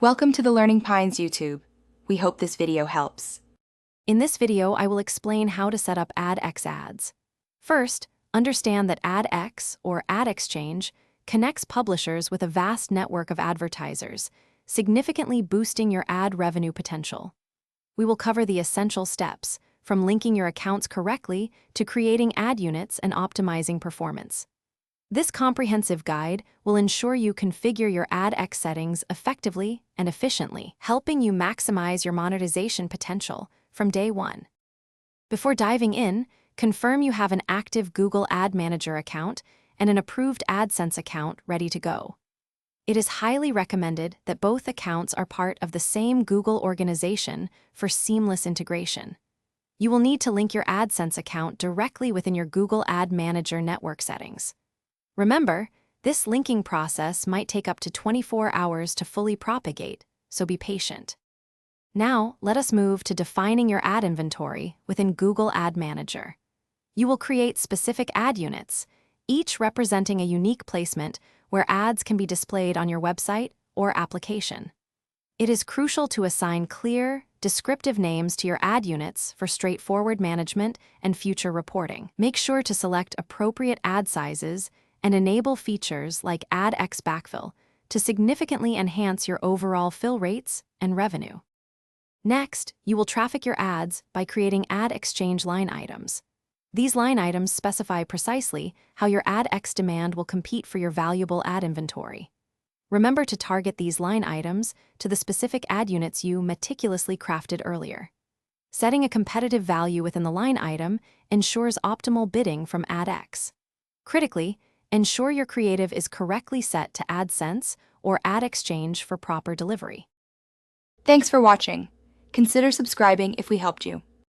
Welcome to the Learning Pines YouTube. We hope this video helps. In this video, I will explain how to set up AdX ads. First, understand that AdX, or Ad Exchange, connects publishers with a vast network of advertisers, significantly boosting your ad revenue potential. We will cover the essential steps, from linking your accounts correctly to creating ad units and optimizing performance. This comprehensive guide will ensure you configure your AdX settings effectively and efficiently, helping you maximize your monetization potential from day one. Before diving in, confirm you have an active Google Ad Manager account and an approved AdSense account ready to go. It is highly recommended that both accounts are part of the same Google organization for seamless integration. You will need to link your AdSense account directly within your Google Ad Manager network settings. Remember, this linking process might take up to 24 hours to fully propagate, so be patient. Now, let us move to defining your ad inventory within Google Ad Manager. You will create specific ad units, each representing a unique placement where ads can be displayed on your website or application. It is crucial to assign clear, descriptive names to your ad units for straightforward management and future reporting. Make sure to select appropriate ad sizes and enable features like AdX Backfill to significantly enhance your overall fill rates and revenue. Next, you will traffic your ads by creating ad exchange line items. These line items specify precisely how your AdX demand will compete for your valuable ad inventory. Remember to target these line items to the specific ad units you meticulously crafted earlier. Setting a competitive value within the line item ensures optimal bidding from AdX. Critically, ensure your creative is correctly set to AdSense or Ad Exchange for proper delivery. Thanks for watching. Consider subscribing if we helped you.